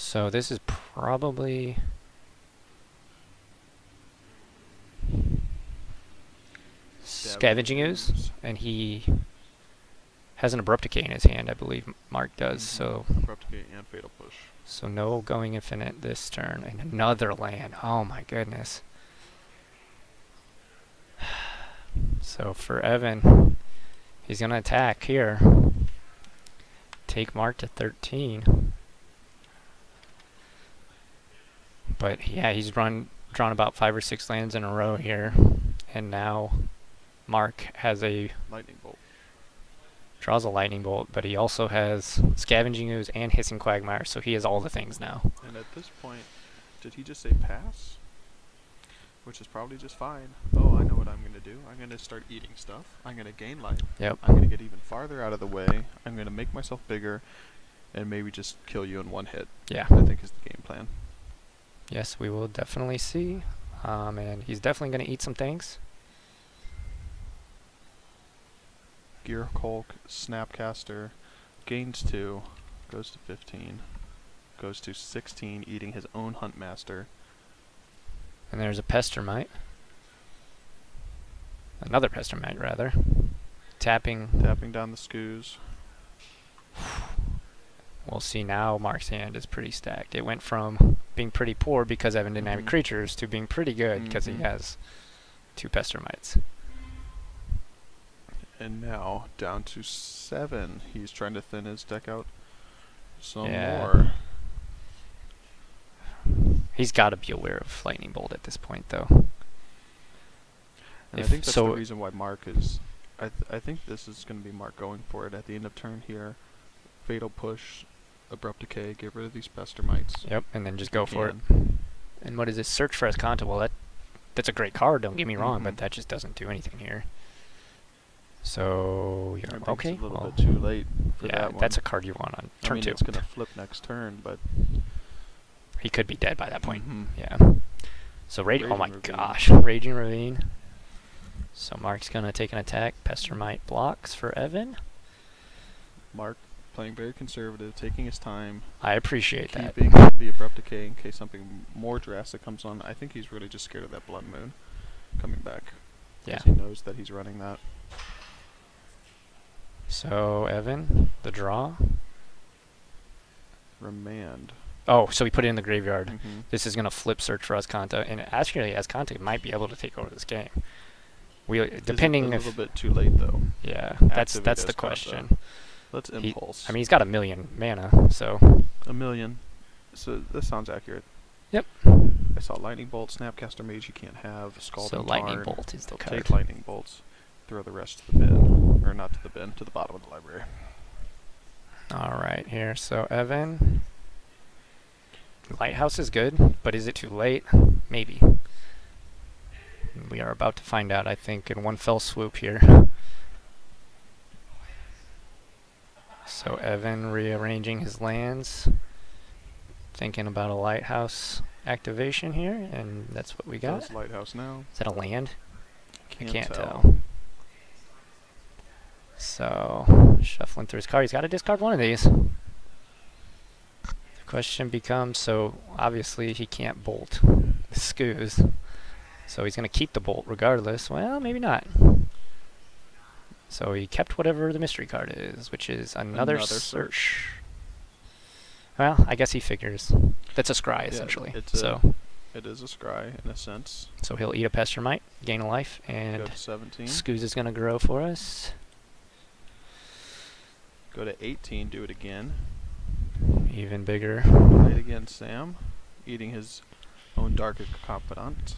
So this is probably Scavenging Ooze, and he has an Abrupt Decay in his hand, I believe Mark does, so... Abrupt Decay and Fatal Push. So no Going Infinite this turn, and another land. Oh my goodness. So for Evan, he's going to attack here. Take Mark to 13. But yeah, he's drawn about 5 or 6 lands in a row here. And now Mark has a... Lightning Bolt. Draws a Lightning Bolt, but he also has Scavenging Ooze and Hissing Quagmire, so he has all the things now. And at this point, did he just say pass? Which is probably just fine. Oh, I know what I'm going to do. I'm going to start eating stuff. I'm going to gain life. Yep. I'm going to get even farther out of the way. I'm going to make myself bigger and maybe just kill you in one hit. Yeah. I think is the game plan. Yes, we will definitely see. And he's definitely going to eat some things. Gear Hulk, Snapcaster, gains 2, goes to 15, goes to 16, eating his own Huntmaster. And there's a Pestermite. Another Pestermite, rather. Tapping Down the Skoos. We'll see now Mark's hand is pretty stacked. It went from being pretty poor because Evan didn't have any creatures to being pretty good because he has 2 Pestermites. And now down to 7. He's trying to thin his deck out some Yeah. more. He's got to be aware of Lightning Bolt at this point, though. And I think that's the reason why Mark is... I think this is going to be Mark going for it at the end of turn here. Fatal Push, Abrupt Decay, get rid of these Pestermites. Yep, and then just go for it. And what is this? Search for Esconta. Well, that's a great card, don't get me wrong, but that just doesn't do anything here. So, you're okay. It's a little bit too late for that one. That's a card you want on turn 2. It's going to flip next turn, but... He could be dead by that point. Yeah. So, Raging oh my Ravine. gosh. Raging Ravine. So, Mark's going to take an attack. Pestermite blocks for Evan. Mark playing very conservative, taking his time. I appreciate that. Keeping the Abrupt Decay in case something more drastic comes on. I think he's really just scared of that Blood Moon coming back. Yeah. He knows that he's running that. So, Evan, the draw. Remand. Oh, so he put it in the graveyard. This is going to flip Search for Esconta, and actually Esconta might be able to take over this game. Depending if... a little bit too late, though. Yeah, that's the question. Let's Impulse. I mean, he's got 1 million mana, so... 1 million. So, this sounds accurate. Yep. I saw Lightning Bolt, Snapcaster Mage you can't have, Scalding So, Tarn. Lightning Bolt is the card. Take Lightning Bolts, throw the rest to the bin. Or not to the bin, to the bottom of the library. Alright, here. So, Evan... Lighthouse is good, but is it too late? Maybe. We are about to find out, I think, in one fell swoop here. So Evan rearranging his lands, thinking about a Lighthouse activation here, and that's what we got. That's Lighthouse now. Is that a land? I can't tell. So, shuffling through his card, he's got to discard one of these. Question becomes, so obviously he can't bolt the Skoos, so he's going to keep the bolt regardless. Well, maybe not. So he kept whatever the mystery card is, which is another search. Well, I guess he figures. That's a scry, essentially. It is a scry, in a sense. So he'll eat a Pestermite, gain a life, and go to 17. Skoos is going to grow for us. Go to 18, do it again. Even bigger. Play it again, Sam. Eating his own Dark Confidant.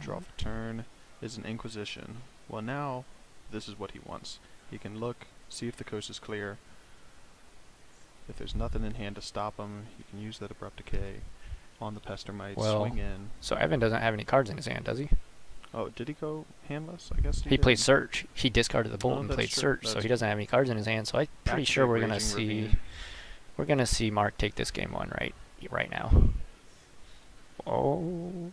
Draw for turn is an Inquisition. Well, now, this is what he wants. He can look, see if the coast is clear. If there's nothing in hand to stop him, he can use that Abrupt Decay on the Pestermite, swing in. So Evan doesn't have any cards in his hand, does he? Oh, did he go handless? I guess he played Search. He discarded the Bolt and played Search, so he doesn't have any cards in his hand. So I'm pretty sure we're gonna see Mark take this game 1 right now. Oh,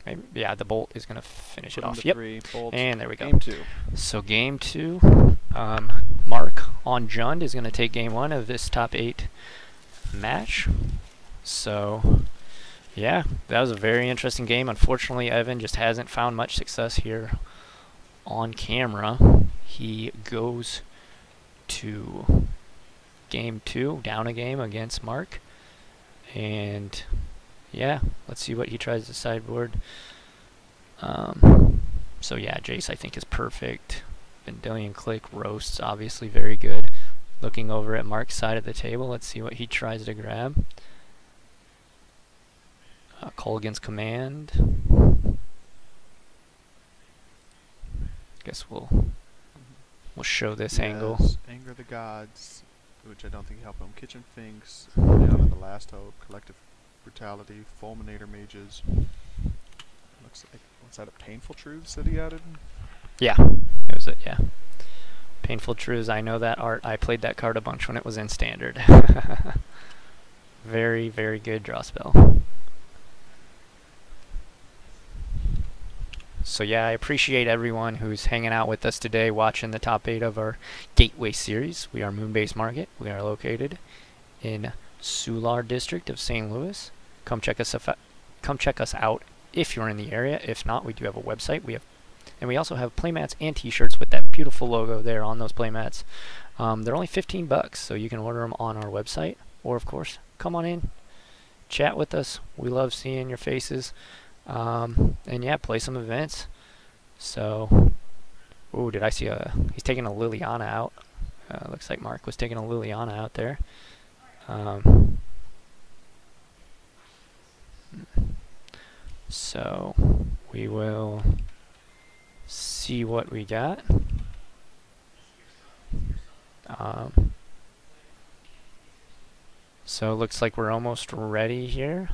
maybe, yeah, the bolt is going to finish Put it on off. the Yep. 3, bolt. And there we go. Game 2. So game 2, Mark on Jund is going to take game 1 of this top 8 match. So, yeah, that was a very interesting game. Unfortunately, Evan just hasn't found much success here on camera. He goes to game 2, down a game against Mark. And, yeah, let's see what he tries to sideboard. So, yeah, Jace I think is perfect. Vendilion Click, Roasts, obviously very good. Looking over at Mark's side of the table, let's see what he tries to grab. Colgan's Command. Guess we'll show this angle. Anger the Gods, which I don't think help him. Kitchen Finks, down on the Last Hope, Collective Brutality, Fulminator Mages. Looks like, what's that, a Painful Truths that he added? Yeah, it was it, yeah. Painful Truths, I know that art. I played that card a bunch when it was in Standard. Very, very good draw spell. So yeah, I appreciate everyone who's hanging out with us today, watching the top 8 of our Gateway series. We are Moonbase Market. We are located in Soulard District of St. Louis. Come check us out if you're in the area. If not, we do have a website. We also have playmats and t-shirts with that beautiful logo there on those playmats. They're only $15, so you can order them on our website. Or of course, come on in, chat with us. We love seeing your faces. And yeah, play some events. So, ooh, did I see he's taking a Liliana out. Looks like Mark was taking a Liliana out there. So, we will see what we got. So, looks like we're almost ready here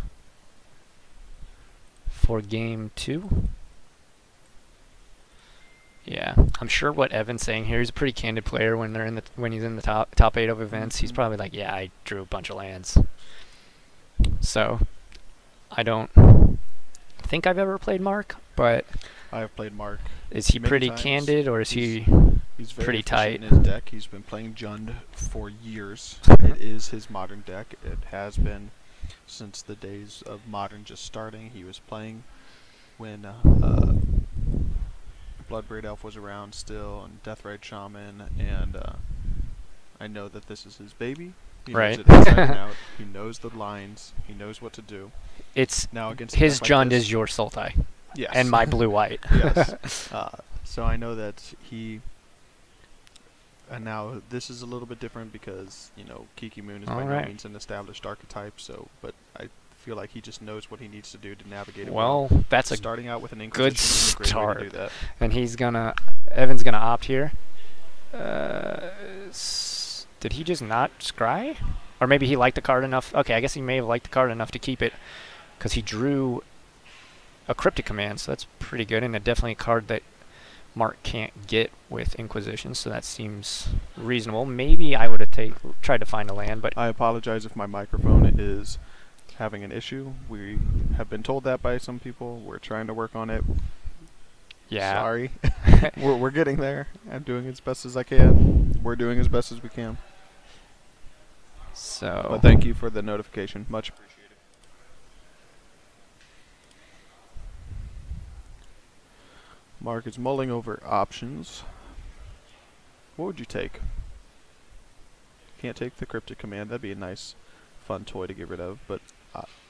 for game 2. Yeah, I'm sure what Evan's saying here, he's a pretty candid player when he's in the top 8 of events. He's probably like, yeah, I drew a bunch of lands. So I don't think I've ever played Mark, but I have played Mark. Is he many pretty times. candid, or is he He's very pretty tight in his deck. He's been playing Jund for years. It is his modern deck. It has been since the days of Modern just starting. He was playing when Bloodbraid Elf was around still, and Deathrite Shaman, and I know that this is his baby. He knows it inside and out. He knows the lines. He knows what to do. It's now against his Jund like is your Sultai. Yes. And my blue-white. Yes. So I know that he... And now this is a little bit different because, you know, Kiki Moon is by no means an established archetype, so, but I feel like he just knows what he needs to do to navigate it well. That's a starting out with an good Inquisition start. is a great way to do that. And Evan's gonna opt here. Did he just not scry? Or maybe he liked the card enough. Okay, I guess he may have liked the card enough to keep it, because he drew a Cryptic Command, so that's pretty good, and definitely a card that Mark can't get with Inquisition, so that seems reasonable. Maybe I would have tried to find a land, but... I apologize if my microphone is having an issue. We have been told that by some people. We're trying to work on it. Yeah. Sorry. we're getting there. I'm doing as best as I can. We're doing as best as we can. So... But thank you for the notification. Much appreciated. Mark is mulling over options. What would you take? Can't take the Cryptic Command. That'd be a nice, fun toy to get rid of. But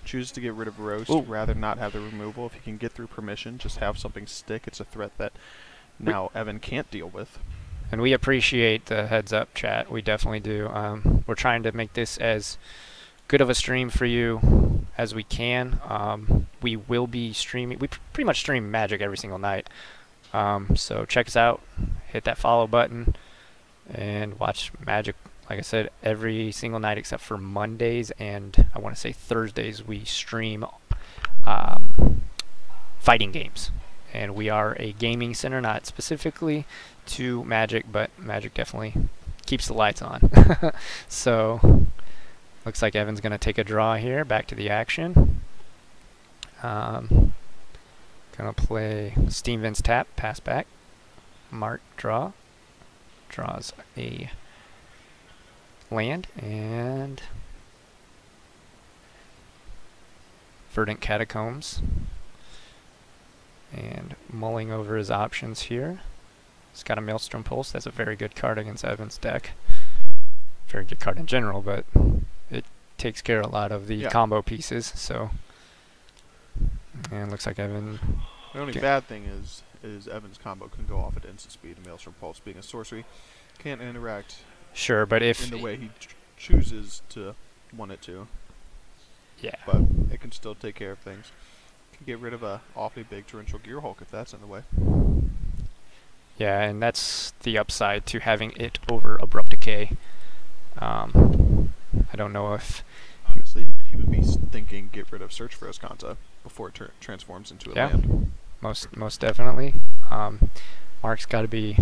choose to get rid of Roast. Rather not have the removal. If you can get through permission, just have something stick. It's a threat that now Evan can't deal with. And we appreciate the heads up, chat. We definitely do. We're trying to make this as good of a stream for you as we can. We will be streaming. We pretty much stream Magic every single night. So check us out, hit that follow button, and watch Magic, like I said, every single night except for Mondays and I want to say Thursdays. We stream fighting games. And we are a gaming center, not specifically to Magic, but Magic definitely keeps the lights on. So, looks like Evan's going to take a draw here, back to the action. Gonna play Steam Vince tap, pass back. Mark draw. Draws a land and Verdant Catacombs. And mulling over his options here. He's got a Maelstrom Pulse. That's a very good card against Evan's deck. Very good card in general, but it takes care of a lot of the combo pieces. So, and looks like Evan. The only bad thing is Evan's combo can go off at instant speed. And Maelstrom Pulse, being a sorcery, can't interact. Sure, but if in the way he chooses to want it to. Yeah. But it can still take care of things. Can get rid of a awfully big Torrential Gearhulk if that's in the way. Yeah, and that's the upside to having it over Abrupt Decay. I don't know if... Honestly, he could even be thinking get rid of Search for Escanta before it transforms into a land. Most definitely. Mark's got to be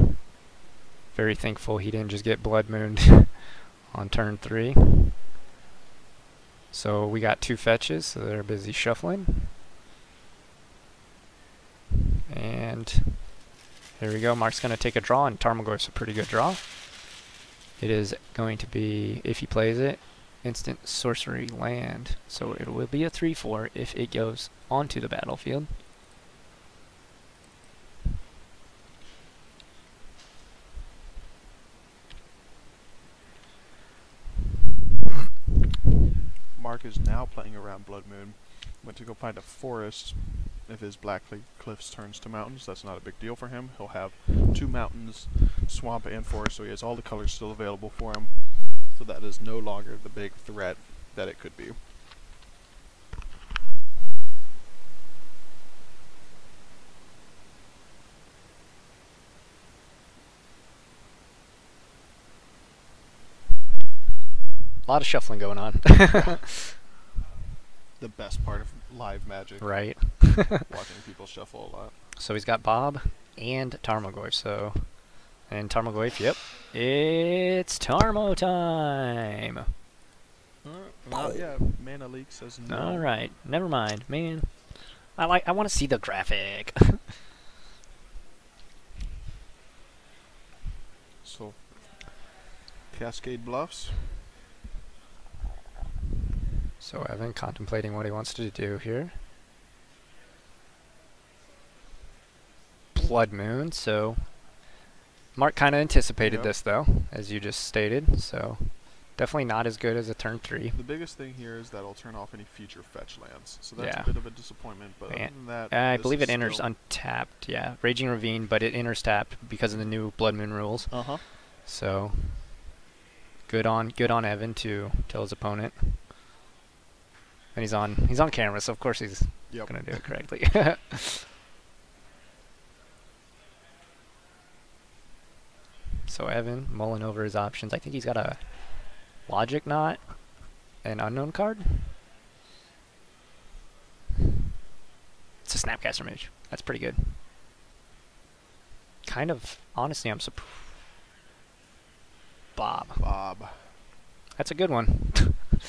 very thankful he didn't just get Blood Mooned on turn 3. So we got 2 fetches, so they're busy shuffling. And here we go. Mark's going to take a draw, and Tarmogoyf's a pretty good draw. It is going to be, if he plays it, instant sorcery land. So it will be a 3/4 if it goes onto the battlefield. Mark is now playing around Blood Moon. Went to go find a forest. If his Black Cliffs turns to mountains, that's not a big deal for him. He'll have 2 mountains, swamp and forest, so he has all the colors still available for him. So that is no longer the big threat that it could be. A lot of shuffling going on. The best part of live Magic. Right. Watching people shuffle a lot. So he's got Bob and Tarmogoyf. So, and Tarmogoyf, yep. It's Tarmo time. Not yet. Mana Leak says no. All right, never mind, man. I want to see the graphic. So, Cascade Bluffs. So Evan contemplating what he wants to do here. Blood Moon, so Mark kind of anticipated this though, as you just stated, so definitely not as good as a turn 3. The biggest thing here is that it'll turn off any future fetch lands, so that's a bit of a disappointment, but other than that... I believe it enters untapped, yeah. Raging Ravine, but it enters tapped because of the new Blood Moon rules. So, good on Evan to tell his opponent. And he's on camera, so of course he's gonna do it correctly. So Evan mulling over his options. I think he's got a Logic Knot, an unknown card. It's a Snapcaster Mage. That's pretty good. Kind of, honestly, I'm surprised. Bob. That's a good one.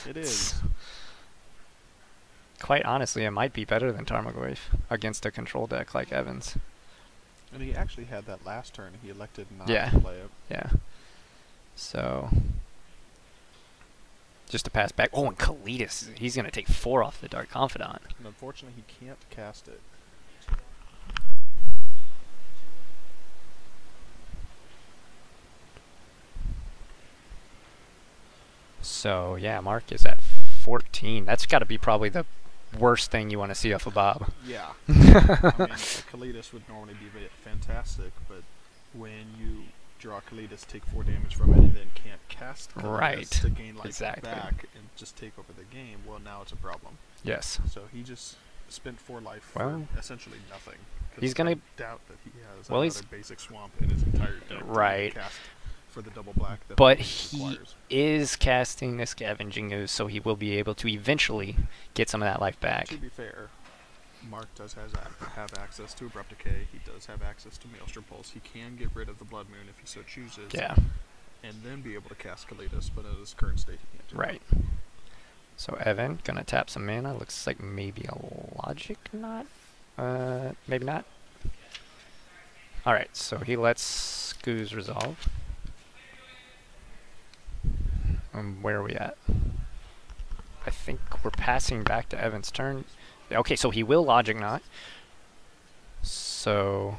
It is. Quite honestly, it might be better than Tarmogoyf against a control deck like Evan's. And he actually had that last turn. He elected not to play it. Yeah. So, just to pass back. Oh, and Kalitas, he's going to take 4 off the Dark Confidant. And unfortunately, he can't cast it. So, yeah, Mark is at 14. That's got to be probably the worst thing you want to see off of Bob. Yeah. I mean, Kalitas would normally be fantastic, but when you draw Kalitas, take 4 damage from it, and then can't cast Kalitas to gain life back and just take over the game, well, now it's a problem. Yes. So he just spent 4 life for essentially nothing. He's going to doubt that he has another basic swamp in his entire deck. Cast for the double black. But he is casting the Scavenging Ooze, so he will be able to eventually get some of that life back. To be fair, Mark does have access to Abrupt Decay. He does have access to Maelstrom Pulse. He can get rid of the Blood Moon if he so chooses. Yeah. And then be able to cast Kalitas, but at his current state, he can't do Right. So Evan, gonna tap some mana. Looks like maybe a Logic Knot. Maybe not. Alright, so he lets Goose resolve. Where are we at? I think we're passing back to Evan's turn. Okay, so he will Logic Knot. So,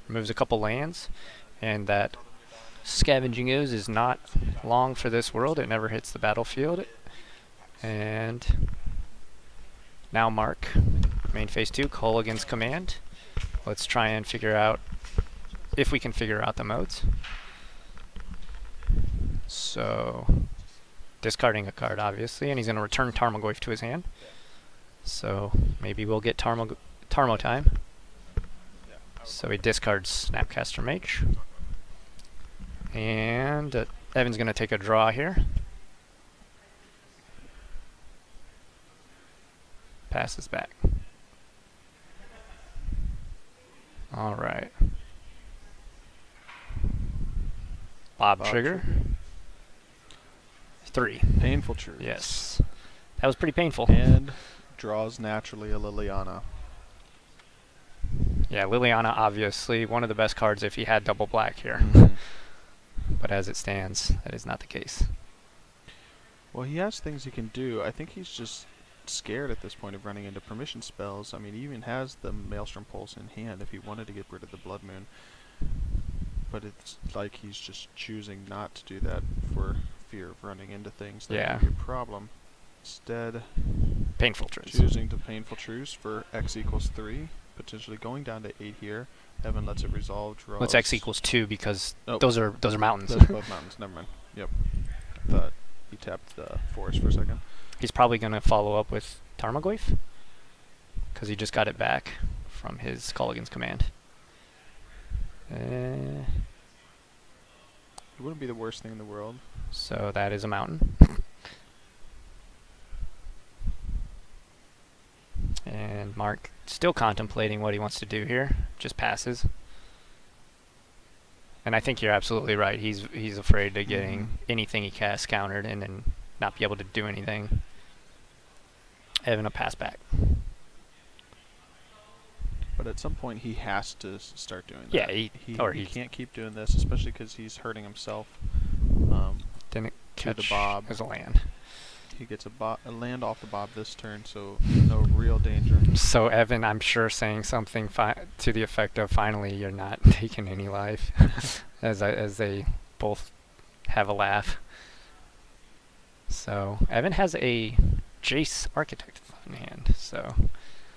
removes a couple lands. And that Scavenging Ooze is not long for this world. It never hits the battlefield. And now Mark, main phase 2, Culligan's Command. Let's try and figure out if we can figure out the modes. So, discarding a card, obviously, and he's going to return Tarmogoyf to his hand. So, maybe we'll get Tarmo time. So he discards Snapcaster Mage. And Evan's going to take a draw here. Passes back. Alright. Bob Trigger. 3. Painful Truth. Yes. That was pretty painful. And draws naturally a Liliana. Yeah, Liliana, obviously, one of the best cards if he had double black here. But as it stands, that is not the case. Well, he has things he can do. I think he's just scared at this point of running into permission spells. I mean, he even has the Maelstrom Pulse in hand if he wanted to get rid of the Blood Moon. But it's like he's just choosing not to do that for fear of running into things that could be a problem. Instead, Painful Truce. Choosing to Painful Truce for X equals 3, potentially going down to 8 here. Evan lets it resolve, draws. What's X equals 2 because those are mountains. Those are both mountains, never mind. Yep. I thought he tapped the forest for a second. He's probably going to follow up with Tarmogoyf because he just got it back from his Culligan's Command. It wouldn't be the worst thing in the world. So that is a mountain. And Mark still contemplating what he wants to do here. Just passes. And I think you're absolutely right. He's afraid of getting anything he casts countered and then not be able to do anything. Evan a pass back. But at some point he has to start doing that. Yeah, he can't keep doing this, especially because he's hurting himself. Didn't catch the Bob as a land. He gets a land off the Bob this turn, so no real danger. So Evan, I'm sure, saying something to the effect of, "Finally, you're not taking any life," as they both have a laugh. So Evan has a Jace Architect in hand. So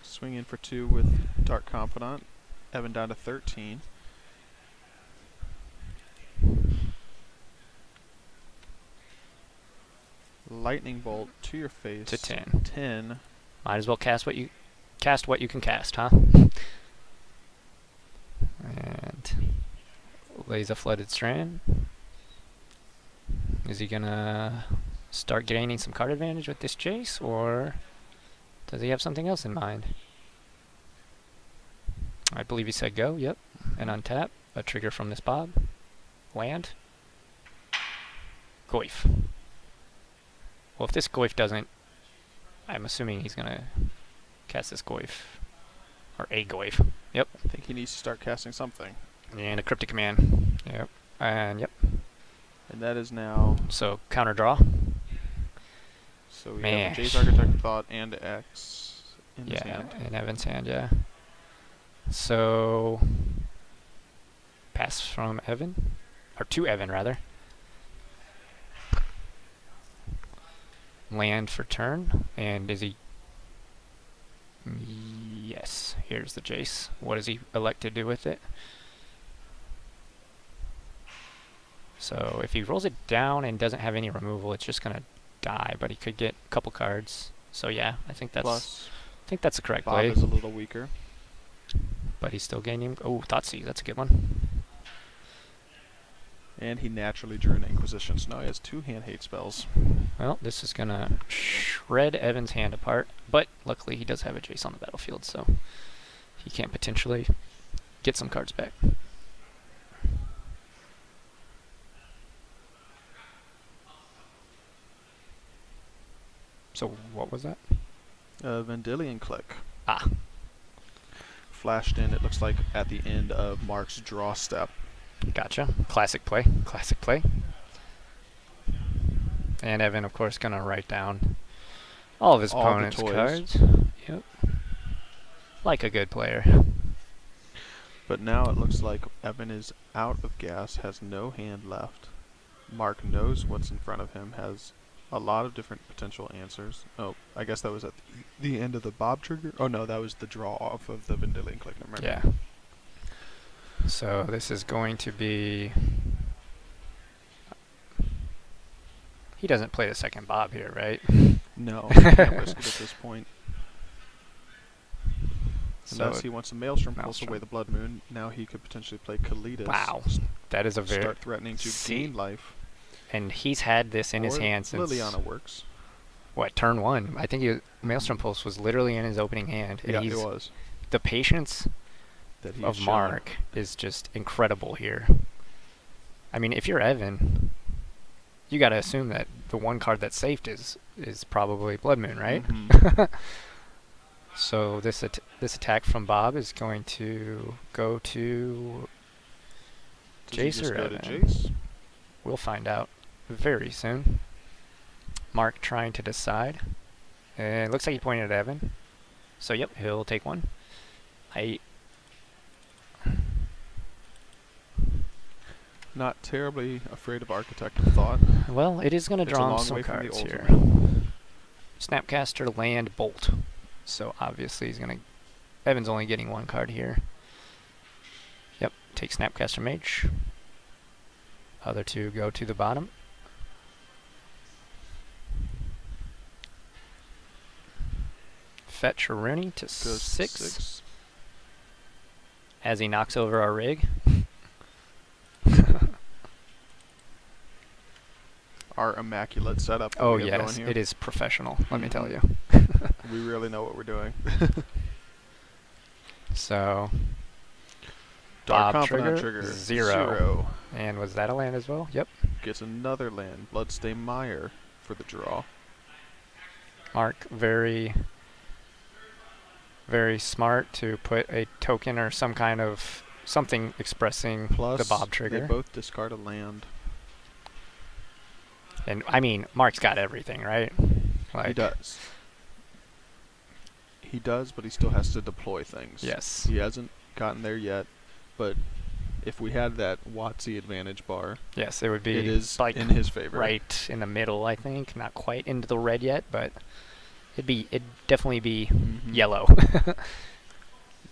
swing in for 2 with Dark Confidant. Evan down to 13. Lightning Bolt to your face. To 10. 10. Might as well cast what you can cast, huh? And lays a Flooded Strand. Is he gonna start gaining some card advantage with this Jace, or does he have something else in mind? I believe he said go, yep. And untap, a trigger from this Bob. Land. Goyf. Well, if this Goyf doesn't, I'm assuming he's gonna cast this Goyf. Or a Goyf. Yep. I think he needs to start casting something. And a Cryptic Command. Yep. And yep. And that is now... So, counter draw. So we have a Jace Architect Thought and X in his hand. Yeah, in Evan's hand, yeah. So, pass from Evan. Or to Evan, rather. Land for turn. And is he... Yes, here's the Jace. What does he elect to do with it? So if he rolls it down and doesn't have any removal, it's just gonna die. But he could get a couple cards. So yeah, I think that's the correct play. Bob is a little weaker, but he's still gaining. Oh, Thoughtseize, that's a good one. And he naturally drew an Inquisition, so now he has 2 hand hate spells. Well, this is gonna shred Evan's hand apart. But luckily, he does have a Jace on the battlefield, so he can potentially get some cards back. So what was that? Vendilion Click. Ah. flashed in, it looks like, at the end of Mark's draw step. Gotcha. Classic play. Classic play. And Evan, of course, going to write down all of his All the opponent's toys. cards. Yep. Like a good player. But now it looks like Evan is out of gas, has no hand left. Mark knows what's in front of him, has a lot of different potential answers. Oh, I guess that was at the end of the Bob trigger. Oh no, that was the draw off of the Vendilion Click. Remember? Yeah. So this is going to be... He doesn't play the second Bob here, right? No, can't risk it at this point. So Unless he wants to Maelstrom pulse Maelstrom. away the Blood Moon, now he could potentially play Kalidas. Wow. That is a very... Start threatening to gain life. And he's had this in his Or hand since... Liliana works. What, turn 1? I think Maelstrom Pulse was literally in his opening hand. And Yeah, it was. The patience That of shown. Mark is just incredible here. I mean, if you're Evan, you got to assume that the one card that's saved is probably Blood Moon, right? Mhm. So this attack from Bob is going to go to Does he Jace just or go to Evan? Jace? We'll find out very soon. Mark trying to decide. And it looks like he pointed at Evan. So yep, he'll take one. Not terribly afraid of Architect of Thought. Well, it is going to It's a draw him long some way from the cards here. ultimate. Snapcaster, Land, Bolt. So obviously he's going to... Evan's only getting one card here. Yep, take Snapcaster Mage. Other two go to the bottom. Fetch Rooney to Goes 6 as he knocks over our rig. Our immaculate setup. that Oh we have yes, going it here. is professional, let me tell you. We really know what we're doing. So, Dark Bob Confidant trigger, trigger. 0. And was that a land as well? Yep. Gets another land. Bloodstain Mire for the draw. Mark, very smart to put a token or some kind of something expressing Plus, the Bob trigger. they both discard a land. And I mean, Mark's got everything, right? Like, He does. He does, but he still has to deploy things. Yes. He hasn't gotten there yet, but if we had that WotC advantage bar, Yes, it would be it is like in his favor. right in the middle, I think. Not quite into the red yet, but it'd definitely be Mhm. yellow. I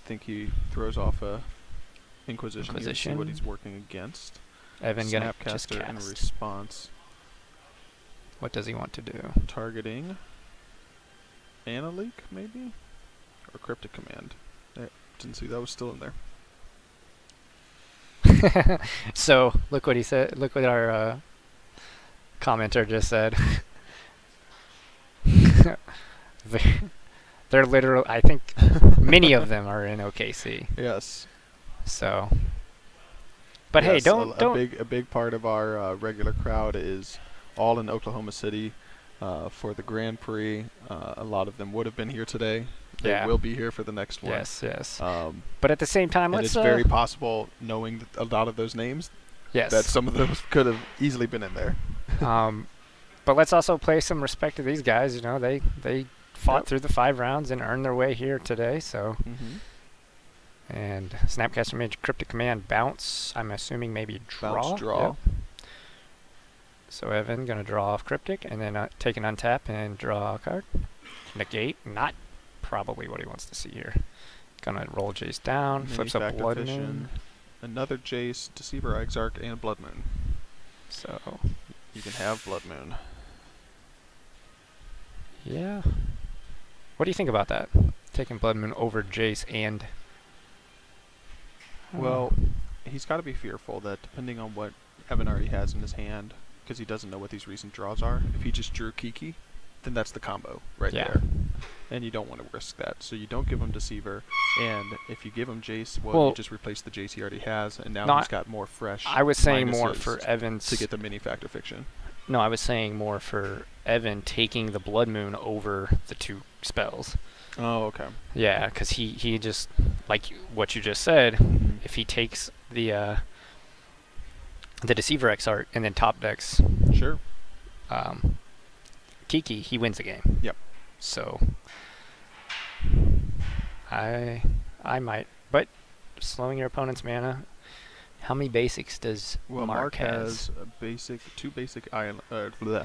think he throws off a Inquisition here to see what Inquisition. he's working against. Evan gonna just Snapcaster in cast. response, What does he want to do? targeting Analeak, maybe? Or Cryptic Command. Didn't see that was still in there. So look what he said. Look what our commenter just said. They're literal. I think many of them are in OKC. Yes. So, but hey, Yes, don't. A big part of our regular crowd is all in Oklahoma City for the Grand Prix. A lot of them would have been here today. They Yeah. will be here for the next one. Yes, yes. Um, But at the same time, and let's. it's very possible, knowing that a lot of those names, Yes. that some of those could have easily been in there. But let's also pay some respect to these guys. You know, they fought Yep. through the 5 rounds and earned their way here today. So, Mm-hmm. and Snapcaster Mage, Cryptic Command, bounce. I'm assuming maybe draw. Bounce, draw. Yep. So Evan gonna draw off Cryptic and then take an untap and draw a card. Negate. Not probably what he wants to see here. Gonna roll Jace down. Flips up Manufactor Blood Fission, Moon. another Jace, Deceiver Exarch, and Blood Moon. So You can have Blood Moon. yeah. What do you think about that? Taking Blood Moon over Jace and. Well, he's got to be fearful that depending on what Evan already has in his hand, because he doesn't know what these recent draws are, if he just drew Kiki, then that's the combo right Yeah. there. And you don't want to risk that. So you don't give him Deceiver, and if you give him Jace, well, Well, you just replace the Jace he already has, and now no, he's got more fresh I was saying more minuses for Evan's. to get the mini factor fiction. No, I was saying more for Evan taking the Blood Moon over the 2 spells. Oh, okay. Yeah, because he just, like what you just said, Mhm. if he takes the Deceiver X art and then top decks Sure. um, Kiki, he wins the game. Yep. So I might, but slowing your opponent's mana. How many basics does Well, Mark has a two basic island,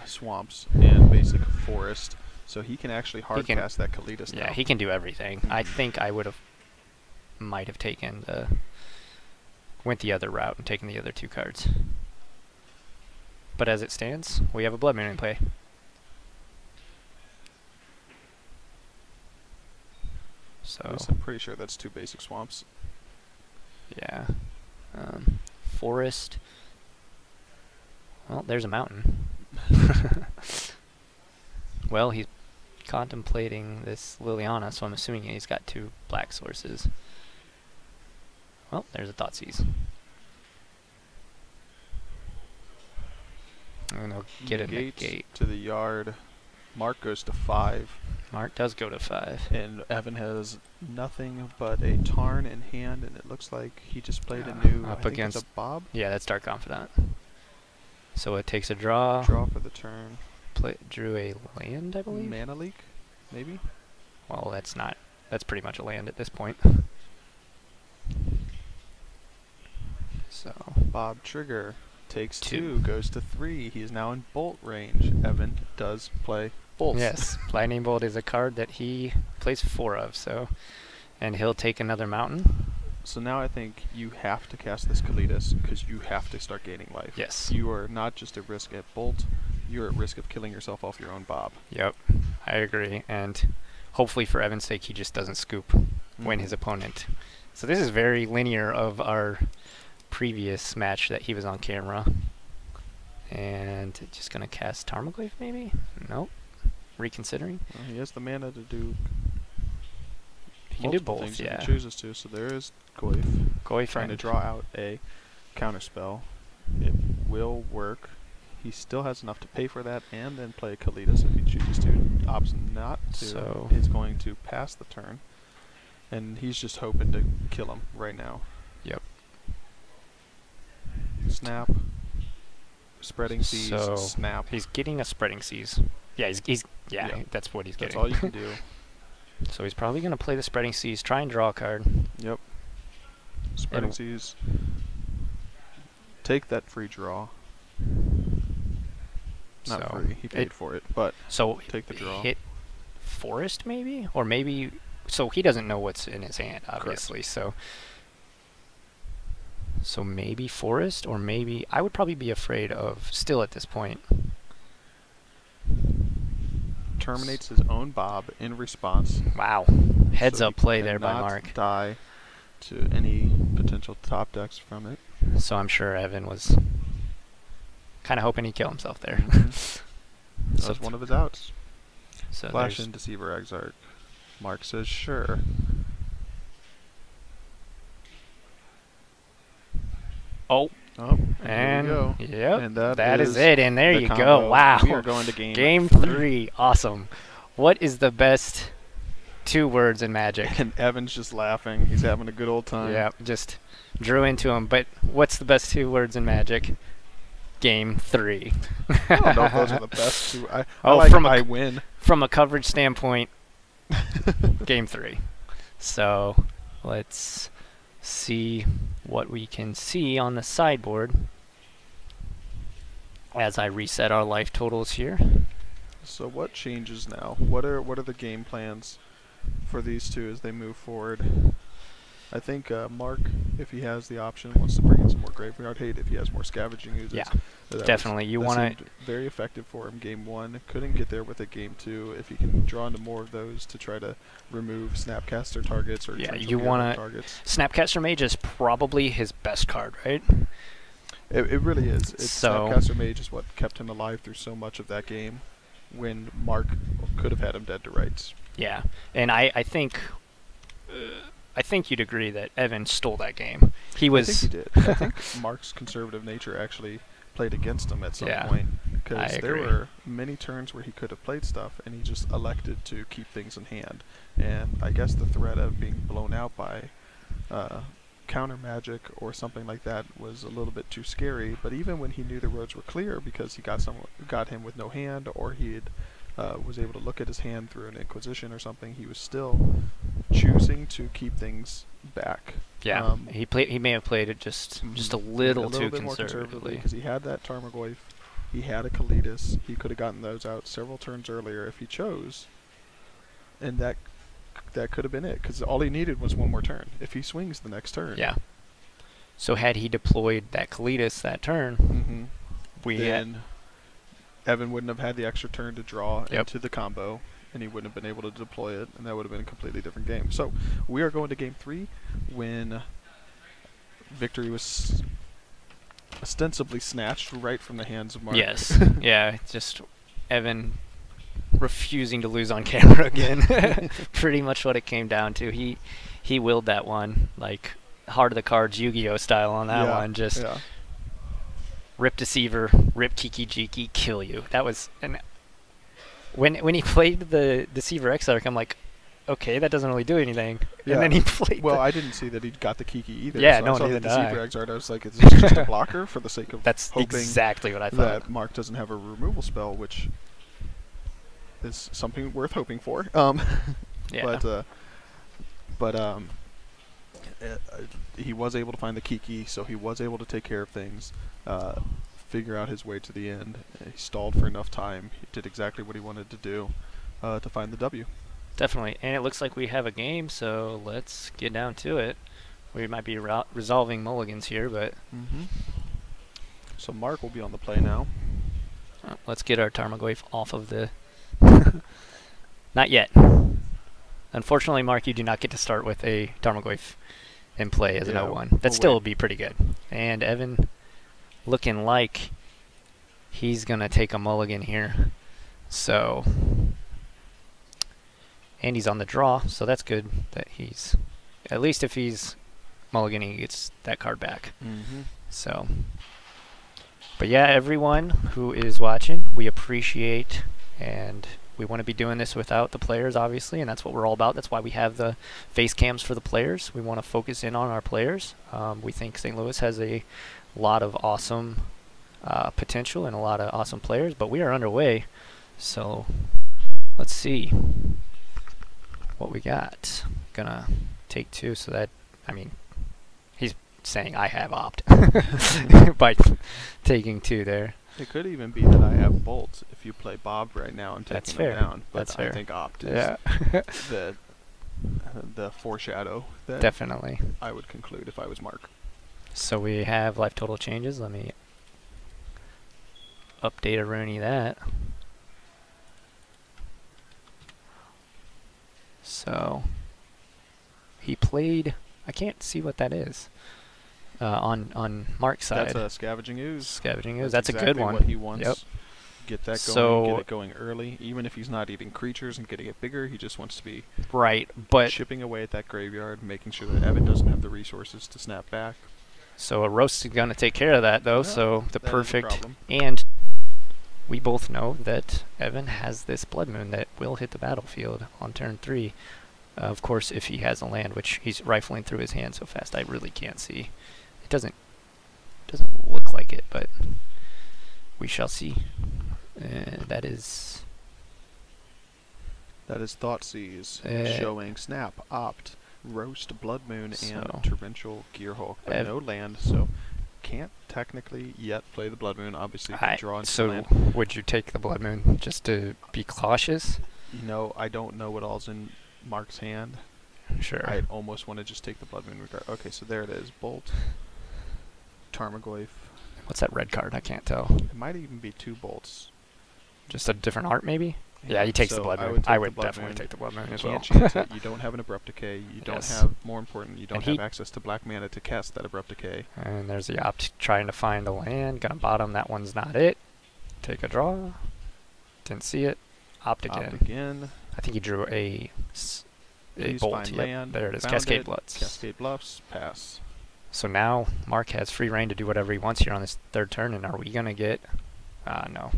swamps and basic forest, so he can actually hard can- cast that Kalitas now. Yeah, he can do everything. I Mhm. think I might have taken went the other route and taken the other 2 cards. But as it stands, we have a Blood Moon in play. At So least I'm pretty sure that's 2 basic swamps. yeah, forest. Well, there's a mountain. Well, he's contemplating this Liliana, so I'm assuming he's got 2 black sources. Well, there's a Thoughtseize. And they'll get in the Negate gate. to the yard. Mark goes to 5, Mark does go to 5. and Evan has nothing but a Tarn in hand, and it looks like he just played a new. Up I think against it's a Bob. Yeah, that's Dark Confidant. So it takes a draw. Draw for the turn. Drew a land, I believe. Mana leak, maybe. Well, that's pretty much a land at this point. So Bob trigger takes 2, goes to 3. He is now in bolt range. Evan does play bolts. yes, Lightning Bolt is a card that he plays 4 of. So, and he'll take another mountain. So now I think you have to cast this Kalitas because you have to start gaining life. Yes. You are not just at risk at bolt. You're at risk of killing yourself off your own Bob. Yep, I agree. And hopefully for Evan's sake, he just doesn't scoop when his opponent. So this is very linear of our previous match that he was on camera. And just going to cast Tarmogoyf maybe? Nope. Reconsidering. Well, he has the mana to do. He can do multiple both, things yeah. if he chooses to. So there is Goyf Goyf trying to and- draw out a counterspell. It will work. He still has enough to pay for that and then play Kalitas if he chooses to. Opts not to. So- He's going to pass the turn. And he's just hoping to kill him right now. Yep. Snap. Spreading seas. So Snap. he's getting a Spreading Seas. Yeah, Yeah. that's what he's That's getting. all you can do. So he's probably going to play the Spreading Seas, try and draw a card. Yep. Spreading And- seas. Take that free draw. Not So free. He paid for it, but So take the draw. hit Forest maybe? Or maybe... So he doesn't know what's in his hand, obviously. So maybe Forest, or maybe... I would probably be afraid of, still at this point... Terminates his own Bob in response. Wow. Heads so up he play there by cannot Mark. Die to any potential top decks from it. So I'm sure Evan was kind of hoping he'd kill himself there. That So was one of his outs. So Flash there's- in Deceiver Exarch. Mark says sure. Oh, Oh, and there you go. yep, And that is is it. And there the you combo. go. Wow. We are going to game Game 3. Awesome. What is the best 2 words in Magic? And Evan's just laughing. He's having a good old time. Yeah, just drew into him. But what's the best 2 words in Magic? Game 3. I don't know if those are the best two. I Oh, like from a I win. From a coverage standpoint, Game 3. So let's see what we can see on the sideboard as I reset our life totals here. So what changes now? What are the game plans for these two as they move forward? I think Mark, if he has the option, wants to bring in some more graveyard hate. If he has more scavenging uses, Yeah, that definitely. You that want seemed to... very effective for him game 1. Couldn't get there with it game 2. If he can draw into more of those to try to remove Snapcaster targets or Yeah, Torrential you Gale wanna- targets. Snapcaster Mage is probably his best card, right? It really is. So- Snapcaster Mage is what kept him alive through so much of that game when Mark could have had him dead to rights. Yeah, and I think you'd agree that Evan stole that game. He was... I think he did. I think Mark's conservative nature actually played against him at some Yeah, point, I because there agree. were many turns where he could have played stuff, and he just elected to keep things in hand. And I guess the threat of being blown out by counter magic or something like that was a little bit too scary. But even when he knew the roads were clear because he got him with no hand, or he had, was able to look at his hand through an Inquisition or something, he was still choosing to keep things back. Yeah, he may have played it just a little too bit more conservatively. because he had that Tarmogoyf, he had a Kalitas, he could have gotten those out several turns earlier if he chose, and that could have been it, because all he needed was one more turn if he swings the next turn. Yeah. So had he deployed that Kalitas that turn, then Evan wouldn't have had the extra turn to draw into the combo, and he wouldn't have been able to deploy it, and that would have been a completely different game. So we are going to game 3, when victory was ostensibly snatched right from the hands of Mark. Yes. Yeah, just Evan refusing to lose on camera again. Pretty much what it came down to. He willed that one, like Heart of the Cards Yu-Gi-Oh style on that one. Just rip Deceiver, rip Kiki Jiki, kill you. That was, and when he played the Deceiver Exarch, I'm like, okay, that doesn't really do anything. And then he played. Well, I didn't see that he got the Kiki either. Yeah, so no, I saw neither the did I. Deceiver Exarch. I was like, is this just a blocker for the sake of That's hoping exactly what I thought. that Mark doesn't have a removal spell, which is something worth hoping for. Yeah. But he was able to find the Kiki, so he was able to take care of things, figure out his way to the end. He stalled for enough time. He did exactly what he wanted to do to find the W. Definitely. And it looks like we have a game, so let's get down to it. We might be resolving mulligans here, but... So Mark will be on the play now. Let's get our Tarmogoyf off of the... Not yet. Unfortunately, Mark, you do not get to start with a Tarmogoyf in play as an 0-1. That still will be pretty good. And Evan looking like he's going to take a mulligan here. So... And he's on the draw, so that's good that he's... At least if he's mulliganing, he gets that card back. So... But yeah, everyone who is watching, we appreciate, and we want to be doing this without the players, obviously, and that's what we're all about. That's why we have the face cams for the players. We want to focus in on our players. We think St. Louis has a lot of awesome potential and a lot of awesome players, but we are underway. So let's see what we got. Gonna take 2, so that, I mean, he's saying I have opt by taking 2 there. It could even be that I have bolt if you play Bob right now and taking them down. But That's fair. I think opt is the foreshadow that definitely I would conclude if I was Mark. So we have life total changes. Let me update a Rooney that. So he played, I can't see what that is. On Mark's side. That's a Scavenging Ooze. Scavenging Ooze. That's That's exactly a good one. what he wants. Yep. Get that going, So get it going early. Even if he's not eating creatures and getting it bigger, he just wants to be but chipping away at that graveyard, making sure that Evan doesn't have the resources to snap back. So a roast is going to take care of that, though. So the that is a perfect, problem. and we both know that Evan has this Blood Moon that will hit the battlefield on turn 3. Of course, if he has a land, which he's rifling through his hand so fast, I really can't see. It doesn't look like it, but we shall see. That is Thoughtseize showing snap, opt, roast, Blood Moon, and torrential Gearhulk, but no land, so can't technically yet play the Blood Moon. Obviously, you can draw into land. So would you take the Blood Moon just to be cautious? You know, I don't know what all's in Mark's hand. Sure. I almost want to just take the Blood Moon. Okay, so there it is. Bolt, Tarmogoyf. What's that red card? I can't tell. It might even be 2 bolts. Just a different art, maybe? Yeah, he takes the Blood Moon. I would definitely take the Blood Moon as well. You can't chance it. You don't have an Abrupt Decay. You don't have, more important, you don't have access to black mana to cast that Abrupt Decay. And there's the opt trying to find a land. Gonna bottom. That one's not it. Take a draw. Didn't see it. Opt again. Opt again. I think he drew a bolt. Land. There it is. Found Cascade it. Bluffs. Cascade Bluffs. Pass. So now Mark has free reign to do whatever he wants here on this third turn, and are we going to get... no.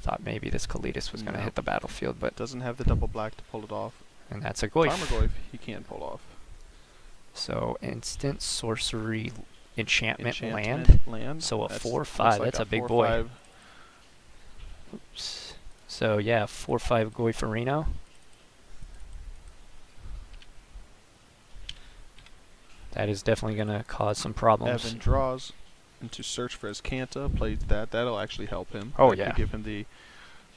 Thought maybe this Kalitas was going to hit the battlefield, but... Doesn't have the double black to pull it off. And that's a Goyf. Tarmogoyf, he can pull off. So instant sorcery enchantment land. So a That's 4/5, like that's a big 4/5. boy. Oops. So yeah, 4/5 Goyferino. That is definitely going to cause some problems. Evan draws into search for his Kanta, plays that. That'll actually help him. Oh, that yeah. could give him the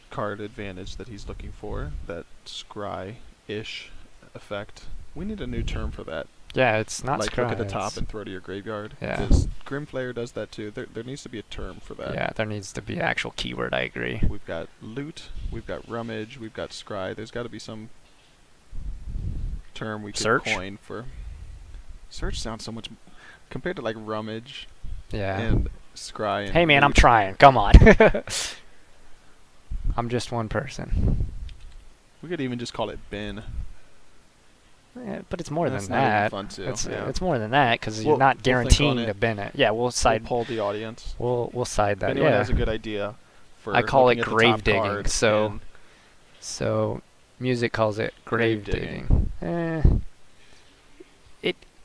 card advantage that he's looking for. That scry-ish effect. We need a new term for that. Yeah, it's not like scry, look at the top and throw to your graveyard. Yeah. Because Grimflayer does that too. There needs to be a term for that. Yeah, there needs to be an actual keyword, I agree. We've got loot, we've got rummage, we've got scry. There's got to be some term we could coin for... Search sounds so much... Compared to like rummage and scry and... Hey man, loot. I'm trying. Come on. I'm just one person. We could even just call it bin. Yeah, but it's more That's than not even that. fun too. It's more than that because you're We'll not think guaranteeing on it. to bin it. Yeah, we'll side. We'll poll the audience. We'll side that. If anyone Yeah. has a good idea for I call it looking at the grave top digging. card So music calls it grave Grave digging.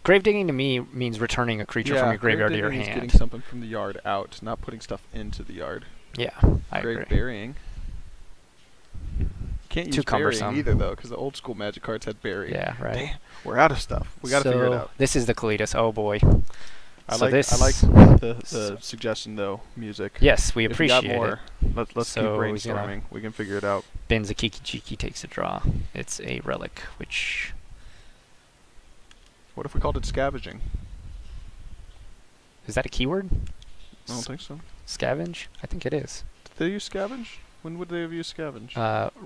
Grave digging to me means returning a creature from your graveyard to your grave digging is hand. getting something from the yard out, not putting stuff into the yard. Yeah, I Grave agree. burying. Can't Too use burying cumbersome. either though, because the old school Magic cards had bury. Yeah, right. Damn, we're out of stuff. We got to figure it out. This is the Kalitas. Oh boy. I So like this- the suggestion though, music. Yes, we If you got appreciate more, it. let's So keep he's gonna- brainstorming. We can figure it out. Bins a Kiki Chiki, takes a draw. It's a relic, which... What if we called it scavenging? Is that a keyword? I don't think so. Scavenge? I think it is. Did they use scavenge? When would they have used scavenge?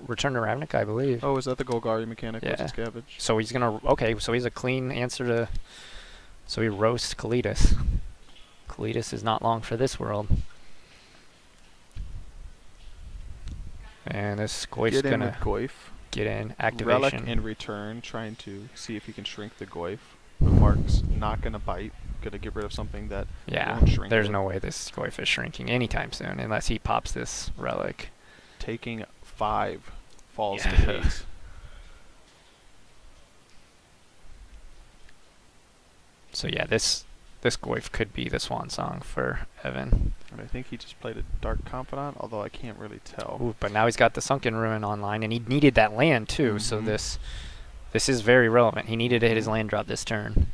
Return to Ravnik, I believe. Oh, is that the Golgari mechanic? Was Yeah. it scavenge? So he's gonna... Okay, so he's a clean answer to... So he roasts Kalitas. Kalitas is not long for this world. And this Goyf's Get in gonna with Goyf. get in. Activation. Relic in return, trying to see if he can shrink the Goyf. But Mark's not going to bite. Going to get rid of something that Yeah, won't shrink there's it. no way this Goyf is shrinking anytime soon unless he pops this relic. Taking 5 falls Yeah. to 8. So yeah, this Goyf could be the swan song for Evan. And I think he just played a Dark Confidant, although I can't really tell. Ooh, but now he's got the Sunken Ruin online, and he needed that land too. So Mhm. this is very relevant. He needed to hit his land drop this turn.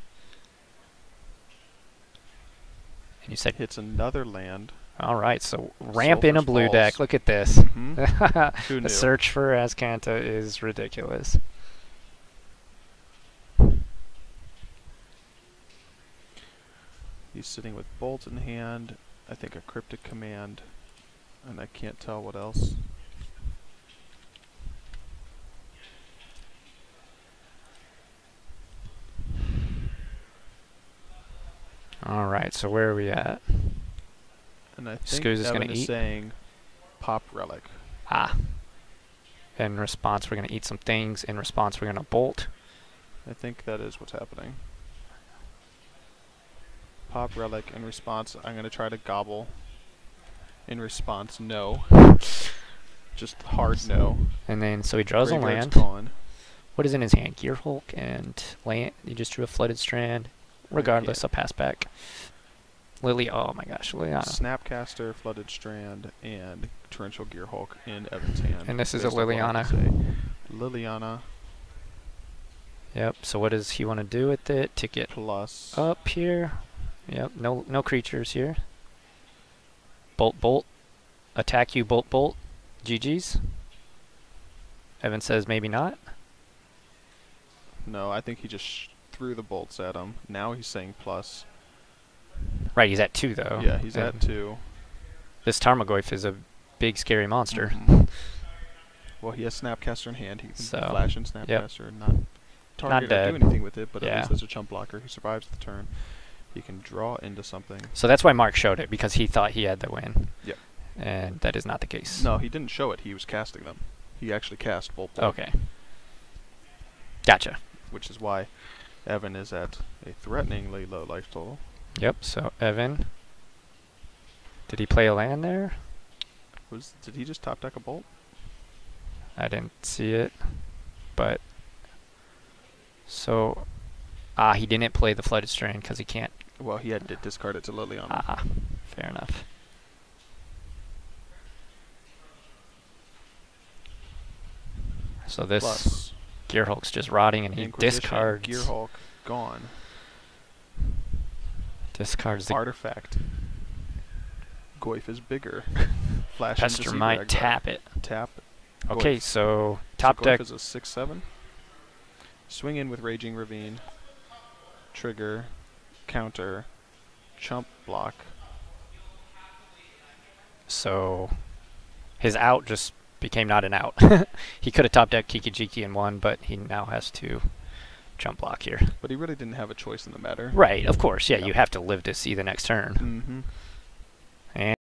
And you said, Hits another land. all right, so ramp in a Sulphur's blue Falls. deck. Look at this. Mhm. Who knew? The search for Azcanta is ridiculous. He's sitting with Bolt in hand. I think a Cryptic Command. And I can't tell what else. All right, so where are we at? And I think Scooz is Evan gonna is eat. saying Pop Relic. Ah. In response, we're going to eat some things. In response, we're going to bolt. I think that is what's happening. Pop Relic. In response, I'm going to try to gobble. In response, no. Just hard no. And then, so he draws a Graveyard's land. gone. What is in his hand? Gear Hulk and land. He just drew a Flooded Strand. Regardless, I'll pass back. Lily, oh my gosh, Liliana. Snapcaster, Flooded Strand, and Torrential Gear Hulk in Evan's hand. And this is a based on what I Liliana. can say. Liliana Yep, so what does he want to do with it? To get plus up here. Yep, no creatures here. Bolt, bolt. Attack you, bolt, bolt. GG's. Evan says maybe not. No, I think he just threw the bolts at him. Now he's saying plus. Right, he's at 2 though. Yeah, he's And at 2. This Tarmogoyf is a big scary monster. Mhm. Well, he has Snapcaster in hand. He can So, flash and Snapcaster and not target or dead. do anything with it, but Yeah. at least there's a chump blocker. He survives the turn. He can draw into something. So that's why Mark showed it, because he thought he had the win. Yep. And that is not the case. No, he didn't show it. He was casting them. He actually cast Bolt Bolt. Okay. Gotcha. Which is why Evan is at a threateningly low life total. Yep, so Evan. Did he play a land there? Did he just top deck a bolt? I didn't see it. But so he didn't play the Flooded Strand because he can't. Well, he had to discard it to Liliana. Fair enough. So this Plus Gearhulk's just rotting, and he Inquisition, discards. Gearhulk gone. Discards the Artifact. Goyf is bigger. Flash Pester into might Seabrag tap it. Tap. Okay, Goyf. so top Goyf deck. is a 6/7. Swing in with Raging Ravine. Trigger. Counter. Chump block. So his out just became not an out. He could have top decked Kiki-Jiki and won, but he now has to jump block here. But he really didn't have a choice in the matter. Right, of course. Yeah, Yeah. you have to live to see the next turn. Mm-hmm.